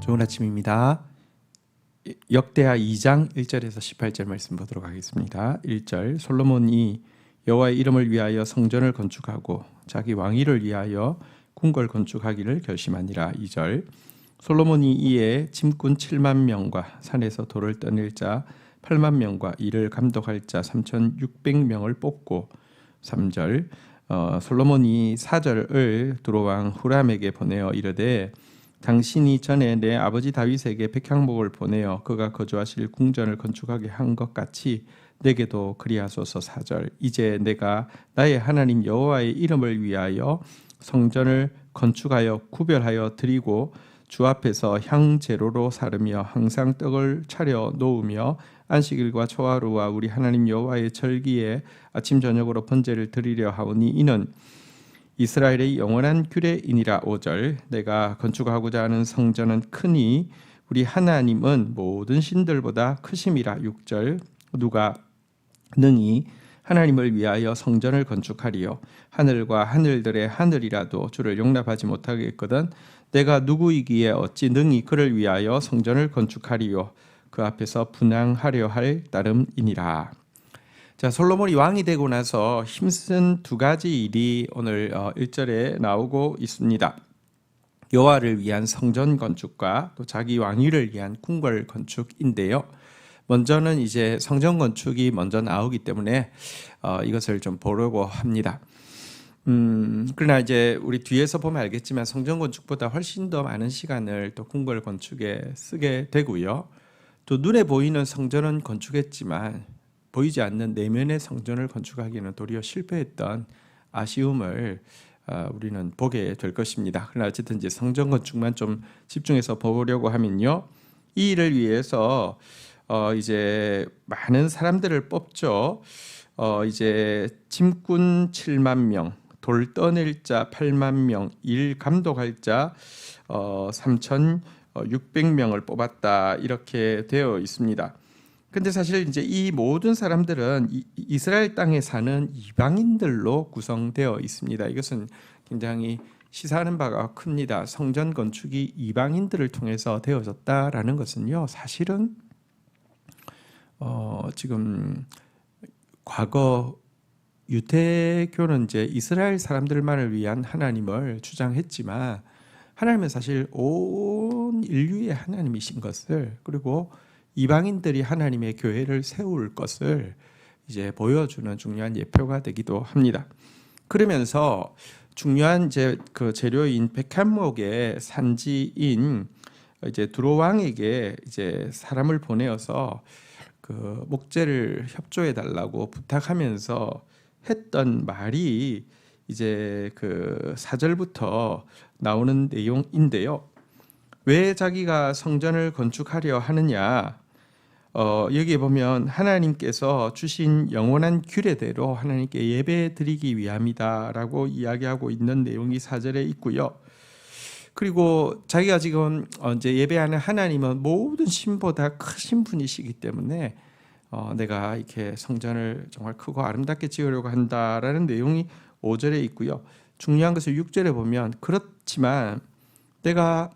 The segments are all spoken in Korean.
좋은 아침입니다. 역대하 2장 1절에서 18절 말씀 보도록 하겠습니다. 1절 솔로몬이 여호와의 이름을 위하여 성전을 건축하고 자기 왕위를 위하여 궁궐 건축하기를 결심하니라. 2절 솔로몬이 이에 짐꾼 7만 명과 산에서 돌을 떠낼 자 8만 명과 이를 감독할 자 3,600명을 뽑고 3절 솔로몬이 사절을 두로왕 후람에게 보내어 이르되 당신이 전에 내 아버지 다윗에게 백향목을 보내어 그가 거주하실 궁전을 건축하게 한 것 같이 내게도 그리하소서. 4절 이제 내가 나의 하나님 여호와의 이름을 위하여 성전을 건축하여 구별하여 드리고 주 앞에서 향제로로 사르며 항상 떡을 차려 놓으며 안식일과 초하루와 우리 하나님 여호와의 절기에 아침 저녁으로 번제를 드리려 하오니 이는 이스라엘의 영원한 규례이니라. 5절 내가 건축하고자 하는 성전은 크니 우리 하나님은 모든 신들보다 크심이라. 6절 누가 능히 하나님을 위하여 성전을 건축하리요 하늘과 하늘들의 하늘이라도 주를 용납하지 못하겠거든 내가 누구이기에 어찌 능히 그를 위하여 성전을 건축하리요 그 앞에서 분향하려 할 따름이니라. 자, 솔로몬이 왕이 되고 나서 힘쓴 두 가지 일이 오늘 1절에 나오고 있습니다. 여호와를 위한 성전 건축과 또 자기 왕위를 위한 궁궐 건축인데요. 먼저는 이제 성전 건축이 먼저 나오기 때문에 이것을 좀 보려고 합니다. 그러나 이제 우리 뒤에서 보면 알겠지만 성전 건축보다 훨씬 더 많은 시간을 또 궁궐 건축에 쓰게 되고요. 또 눈에 보이는 성전은 건축했지만 보이지 않는 내면의 성전을 건축하기는 도리어 실패했던 아쉬움을 우리는 보게 될 것입니다. 그러나 어쨌든 이제 성전 건축만 좀 집중해서 보려고 하면요, 이 일을 위해서 이제 많은 사람들을 뽑죠. 이제 짐꾼 7만 명, 돌 떠낼 자 8만 명, 일 감독할 자 3,600명을 뽑았다 이렇게 되어 있습니다. 근데 사실 이제 이 모든 사람들은 이스라엘 땅에 사는 이방인들로 구성되어 있습니다. 이것은 굉장히 시사하는 바가 큽니다. 성전 건축이 이방인들을 통해서 되어졌다라는 것은요, 사실은 지금 과거 유대교는 이제 이스라엘 사람들만을 위한 하나님을 주장했지만 하나님은 사실 온 인류의 하나님이신 것을, 그리고 이방인들이 하나님의 교회를 세울 것을 이제 보여주는 중요한 예표가 되기도 합니다. 그러면서 중요한 이제 그 재료인 백향목의 산지인 이제 두로왕에게 이제 사람을 보내어서 그 목재를 협조해 달라고 부탁하면서 했던 말이 이제 그 4절부터 나오는 내용인데요. 왜 자기가 성전을 건축하려 하느냐? 여기에 보면 하나님께서 주신 영원한 규례대로 하나님께 예배 드리기 위함이다라고 이야기하고 있는 내용이 4절에 있고요. 그리고 자기가 지금 이제 예배하는 하나님은 모든 신보다 크신 분이시기 때문에 내가 이렇게 성전을 정말 크고 아름답게 지으려고 한다라는 내용이 5절에 있고요. 중요한 것을 6절에 보면 그렇지만 내가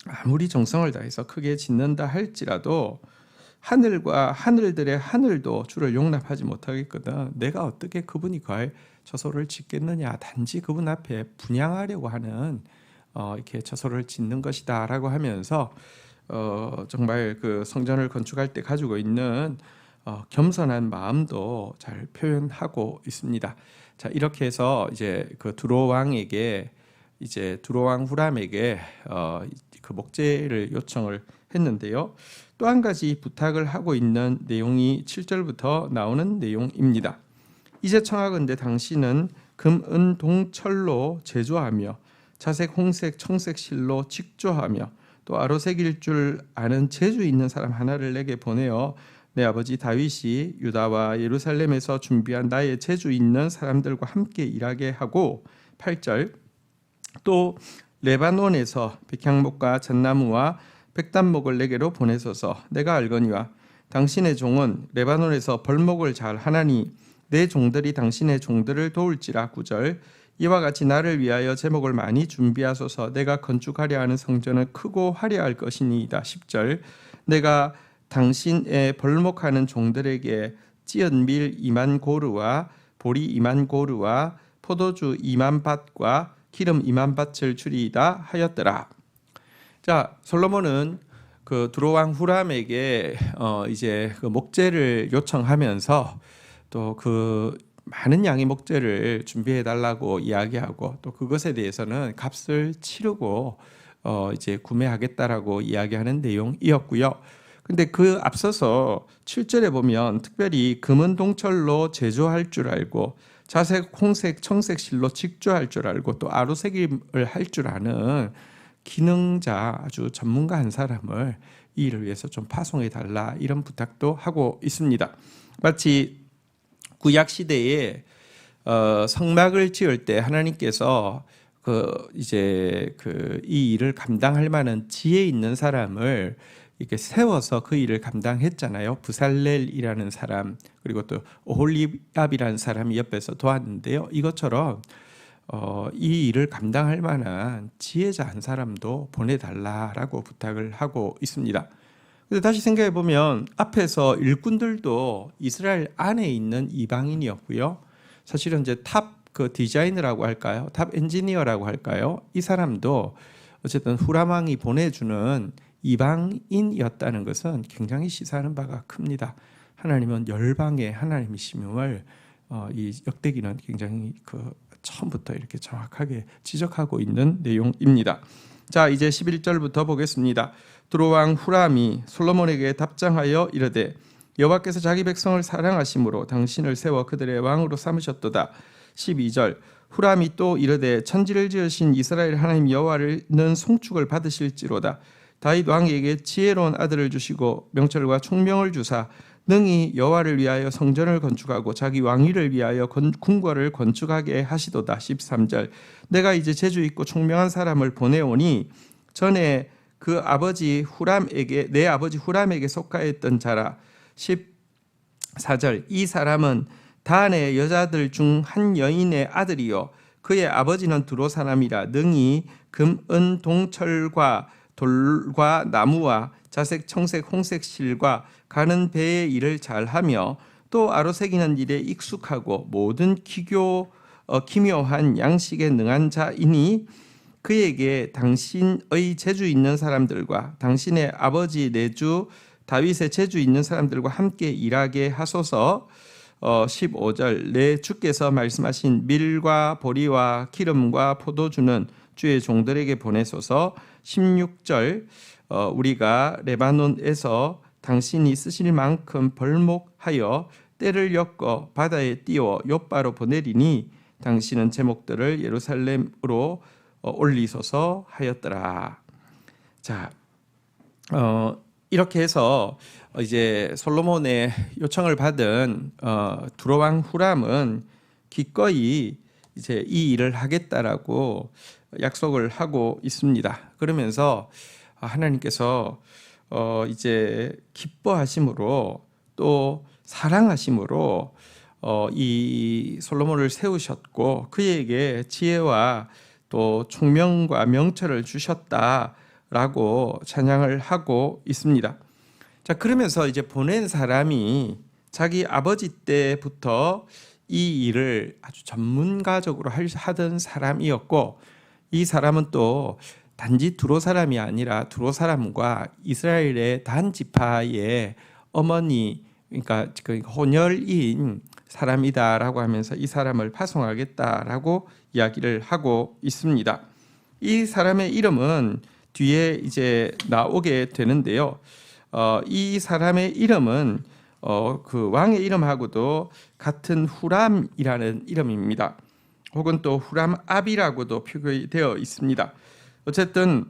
아무리 정성을 다해서 크게 짓는다 할지라도 하늘과 하늘들의 하늘도 주를 용납하지 못하겠거든. 내가 어떻게 그분이 거할 처소를 짓겠느냐. 단지 그분 앞에 분향하려고 하는 이렇게 처소를 짓는 것이다라고 하면서 정말 그 성전을 건축할 때 가지고 있는 겸손한 마음도 잘 표현하고 있습니다. 자, 이렇게 해서 이제 그 두로왕에게 이제 두로왕 후람에게 그 목재를 요청을 했는데요. 또 한 가지 부탁을 하고 있는 내용이 7절부터 나오는 내용입니다. 이제 청하건대 당신은 금, 은, 동, 철로 제조하며 자색, 홍색, 청색 실로 직조하며 또 아로색일 줄 아는 재주 있는 사람 하나를 내게 보내어 내 아버지 다윗이 유다와 예루살렘에서 준비한 나의 재주 있는 사람들과 함께 일하게 하고 8절 또 레바논에서 백향목과 잣나무와 백단목을 내게로 보내소서. 내가 알거니와 당신의 종은 레바논에서 벌목을 잘 하나니 내 종들이 당신의 종들을 도울지라. 9절 이와 같이 나를 위하여 제목을 많이 준비하소서. 내가 건축하려 하는 성전은 크고 화려할 것이니이다. 10절 내가 당신의 벌목하는 종들에게 찌은 밀 2만 고르와 보리 2만 고르와 포도주 2만 밭과 기름 2만 밭을 주리이다 하였더라. 자, 솔로몬은 그 두로왕 후람에게 이제 그 목재를 요청하면서 또 그 많은 양의 목재를 준비해 달라고 이야기하고 또 그것에 대해서는 값을 치르고 이제 구매하겠다라고 이야기하는 내용이었고요. 근데 그 앞서서 7절에 보면 특별히 금은 동철로 제조할 줄 알고 자색, 홍색, 청색 실로 직조할 줄 알고 또 아루새김을 할 줄 아는 기능자 아주 전문가 한 사람을 이 일을 위해서 좀 파송해 달라 이런 부탁도 하고 있습니다. 마치 구약 시대에 성막을 지을 때 하나님께서 이 일을 감당할 만한 지혜 있는 사람을 이렇게 세워서 그 일을 감당했잖아요. 부살렐이라는 사람 그리고 또 오홀리압이라는 사람이 옆에서 도왔는데요. 이것처럼 이 일을 감당할 만한 지혜자 한 사람도 보내달라라고 부탁을 하고 있습니다. 근데 다시 생각해 보면 앞에서 일꾼들도 이스라엘 안에 있는 이방인이었고요. 사실은 이제 탑 그 디자이너라고 할까요? 탑 엔지니어라고 할까요? 이 사람도 어쨌든 후람 왕이 보내주는 이방인이었다는 것은 굉장히 시사하는 바가 큽니다. 하나님은 열방의 하나님이심을 이 역대기는 굉장히 처음부터 이렇게 정확하게 지적하고 있는 내용입니다. 자, 이제 11절부터 보겠습니다. 두로왕 후람이 솔로몬에게 답장하여 이르되 여호와께서 자기 백성을 사랑하심으로 당신을 세워 그들의 왕으로 삼으셨도다. 12절 후람이 또 이르되 천지를 지으신 이스라엘 하나님 여호와는 송축을 받으실지로다. 다윗 왕에게 지혜로운 아들을 주시고 명철과 총명을 주사 능히 여호와를 위하여 성전을 건축하고 자기 왕위를 위하여 궁궐을 건축하게 하시도다. 13절 내가 이제 재주 있고 총명한 사람을 보내오니 전에 그 아버지 후람에게 내 아버지 후람에게 속하였던 자라. 14절 이 사람은 단의 여자들 중 한 여인의 아들이요 그의 아버지는 두로 사람이라. 능히 금, 은, 동철과 돌과 나무와 자색, 청색, 홍색 실과 가는 배의 일을 잘하며 또 아로새기는 일에 익숙하고 모든 기묘한 양식에 능한 자이니 그에게 당신의 재주 있는 사람들과 당신의 아버지 내주 다윗의 재주 있는 사람들과 함께 일하게 하소서. 15절 내 주께서 말씀하신 밀과 보리와 기름과 포도주는 주의 종들에게 보내소서. 16절 우리가 레바논에서 당신이 쓰실 만큼 벌목하여 때를 엮어 바다에 띄워 욥바로 보내리니 당신은 제목들을 예루살렘으로 올리소서 하였더라. 자, 이렇게 해서 이제 솔로몬의 요청을 받은 두로왕 후람은 기꺼이 이제 이 일을 하겠다라고 약속을 하고 있습니다. 그러면서 하나님께서 이제 기뻐하심으로 또 사랑하심으로 이 솔로몬을 세우셨고 그에게 지혜와 또 총명과 명철을 주셨다라고 찬양을 하고 있습니다. 자, 그러면서 이제 보낸 사람이 자기 아버지 때부터 이 일을 아주 전문가적으로 하던 사람이었고 이 사람은 또 단지 두로 사람이 아니라 두로 사람과 이스라엘의 단 지파의 어머니 그러니까 혼혈인 사람이다라고 하면서 이 사람을 파송하겠다라고 이야기를 하고 있습니다. 이 사람의 이름은 뒤에 이제 나오게 되는데요. 이 사람의 이름은 그 왕의 이름하고도 같은 후람이라는 이름입니다. 혹은 또 후람압이라고도 표기되어 있습니다. 어쨌든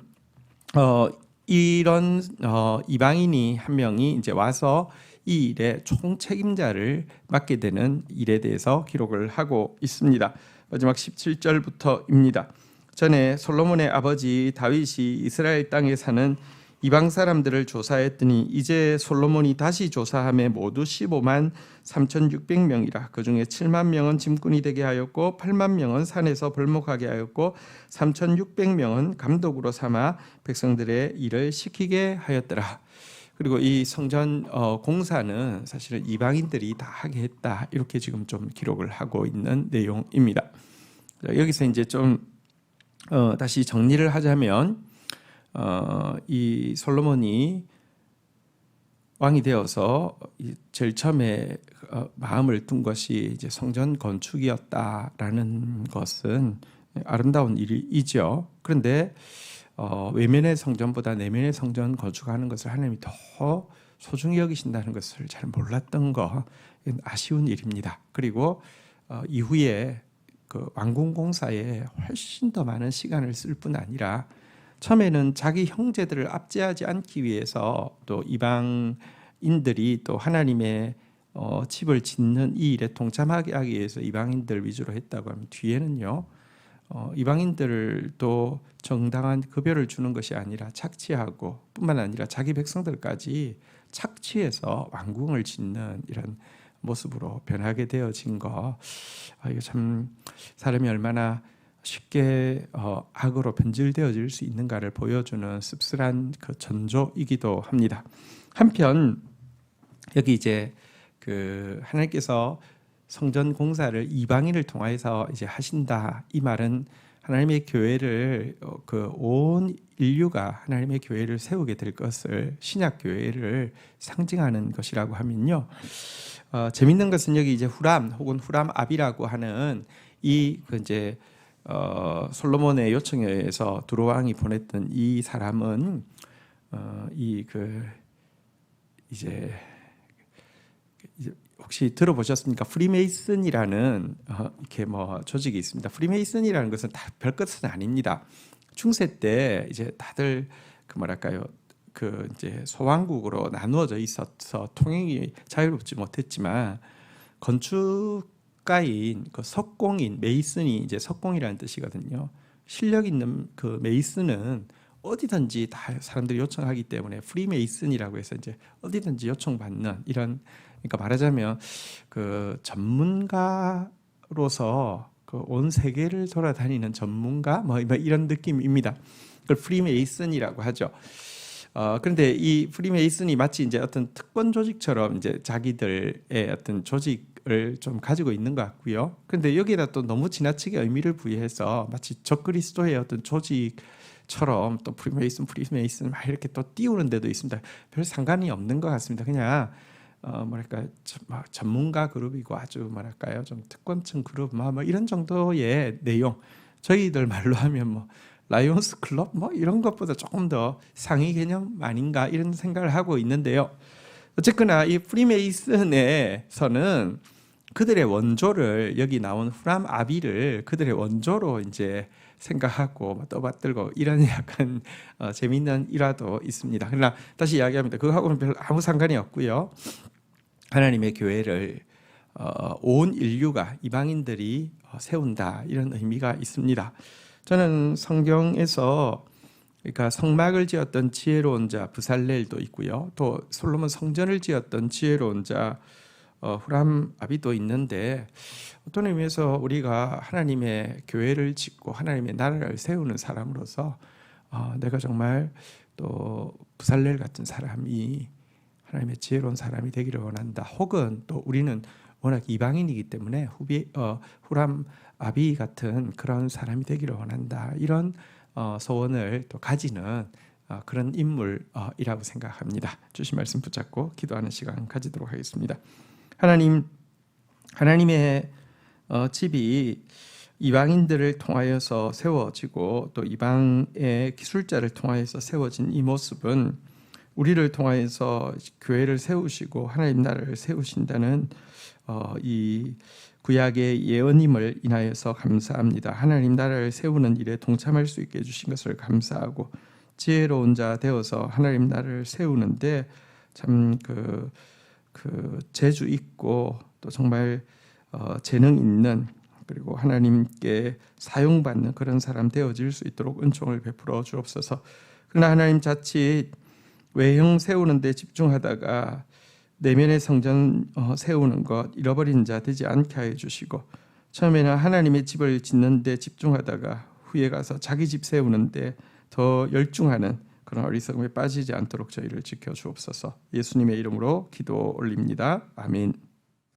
이런 이방인이 한 명이 이제 와서 이 일의 총책임자를 맡게 되는 일에 대해서 기록을 하고 있습니다. 마지막 17절부터입니다. 전에 솔로몬의 아버지 다윗이 이스라엘 땅에 사는 이방 사람들을 조사했더니 이제 솔로몬이 다시 조사함에 모두 15만 3,600명이라. 그중에 7만 명은 짐꾼이 되게 하였고 8만 명은 산에서 벌목하게 하였고 3,600명은 감독으로 삼아 백성들의 일을 시키게 하였더라. 그리고 이 성전 공사는 사실은 이방인들이 다 하게 했다, 이렇게 지금 좀 기록을 하고 있는 내용입니다. 여기서 이제 좀 다시 정리를 하자면 이 솔로몬이 왕이 되어서 제일 처음에 마음을 둔 것이 이제 성전 건축이었다라는 것은 아름다운 일이죠. 그런데 외면의 성전보다 내면의 성전 건축하는 것을 하나님이 더 소중히 여기신다는 것을 잘 몰랐던 거, 아쉬운 일입니다. 그리고 이후에 그 왕궁 공사에 훨씬 더 많은 시간을 쓸 뿐 아니라 처음에는 자기 형제들을 압제하지 않기 위해서 또 이방인들이 또 하나님의 집을 짓는 이 일에 동참하게 하기 위해서 이방인들 위주로 했다고 하면, 뒤에는요 이방인들도 정당한 급여를 주는 것이 아니라 착취하고, 뿐만 아니라 자기 백성들까지 착취해서 왕궁을 짓는 이런 모습으로 변하게 되어진 거, 이거 참 사람이 얼마나 쉽게 악으로 변질되어질 수 있는가를 보여주는 씁쓸한 그 전조이기도 합니다. 한편 여기 이제 그 하나님께서 성전 공사를 이방인을 통해서 이제 하신다, 이 말은 하나님의 교회를 그 온 인류가 하나님의 교회를 세우게 될 것을, 신약 교회를 상징하는 것이라고 하면요. 재밌는 것은 여기 이제 후람 혹은 후람 압이라고 하는 이 그 이제 솔로몬의 요청에 의해서 두로 왕이 보냈던 이 사람은 이 그 이제 혹시 들어보셨습니까? 프리메이슨이라는 이렇게 뭐 조직이 있습니다. 프리메이슨이라는 것은 다 별것은 아닙니다. 중세 때 이제 다들 그 뭐랄까요, 그 이제 소왕국으로 나누어져 있어서 통행이 자유롭지 못했지만, 건축가인 그 석공인 메이슨이 이제 석공이라는 뜻이거든요. 실력 있는 그 메이슨은 어디든지 다 사람들이 요청하기 때문에 프리메이슨이라고 해서 이제 어디든지 요청받는 이런, 그러니까 말하자면 그 전문가로서 그 온 세계를 돌아다니는 전문가 뭐 이런 느낌입니다. 그걸 프리메이슨이라고 하죠. 그런데 이 프리메이슨이 마치 이제 어떤 특권 조직처럼 이제 자기들의 어떤 조직을 좀 가지고 있는 것 같고요. 그런데 여기에다 또 너무 지나치게 의미를 부여해서 마치 적그리스도의 어떤 조직처럼 또 프리메이슨 막 이렇게 또 띄우는 데도 있습니다. 별 상관이 없는 것 같습니다. 그냥 뭐랄까 전문가 그룹이고 아주 뭐랄까요 좀 특권층 그룹 뭐 이런 정도의 내용, 저희들 말로 하면 뭐 라이온스 클럽 뭐 이런 것보다 조금 더 상위 개념 아닌가, 이런 생각을 하고 있는데요. 어쨌거나 이 프리메이슨에서는 그들의 원조를, 여기 나온 후람 아비를 그들의 원조로 이제 생각하고 떠받들고 이런 약간 재미있는 일화도 있습니다. 그러나 다시 이야기합니다. 그거하고는 별 아무 상관이 없고요. 하나님의 교회를 온 인류가, 이방인들이 세운다, 이런 의미가 있습니다. 저는 성경에서 그러니까 성막을 지었던 지혜로운 자 브살렐도 있고요. 또 솔로몬 성전을 지었던 지혜로운 자 후람 아비도 있는데, 어떤 의미에서 우리가 하나님의 교회를 짓고 하나님의 나라를 세우는 사람으로서 내가 정말 또 브살렐 같은 사람이, 하나님의 지혜로운 사람이 되기를 원한다. 혹은 또 우리는 워낙 이방인이기 때문에 후람 아비 같은 그런 사람이 되기를 원한다. 이런 소원을 또 가지는 그런 인물이라고 생각합니다. 주신 말씀 붙잡고 기도하는 시간 가지도록 하겠습니다. 하나님의 집이 이방인들을 통하여서 세워지고 또 이방의 기술자를 통하여서 세워진 이 모습은 우리를 통하여서 교회를 세우시고 하나님 나라를 세우신다는 이 구약의 예언임을 인하여서 감사합니다. 하나님 나라를 세우는 일에 동참할 수 있게 해주신 것을 감사하고, 지혜로운 자 되어서 하나님 나라를 세우는데 참 그 재주 있고 또 정말 재능 있는, 그리고 하나님께 사용받는 그런 사람 되어질 수 있도록 은총을 베풀어 주옵소서. 그러나 하나님 자칫 외형 세우는 데 집중하다가 내면의 성전 세우는 것 잃어버린 자 되지 않게 하여 주시고, 처음에는 하나님의 집을 짓는 데 집중하다가 후에 가서 자기 집 세우는 데 더 열중하는 그런 어리석음에 빠지지 않도록 저희를 지켜 주옵소서. 예수님의 이름으로 기도 올립니다. 아멘.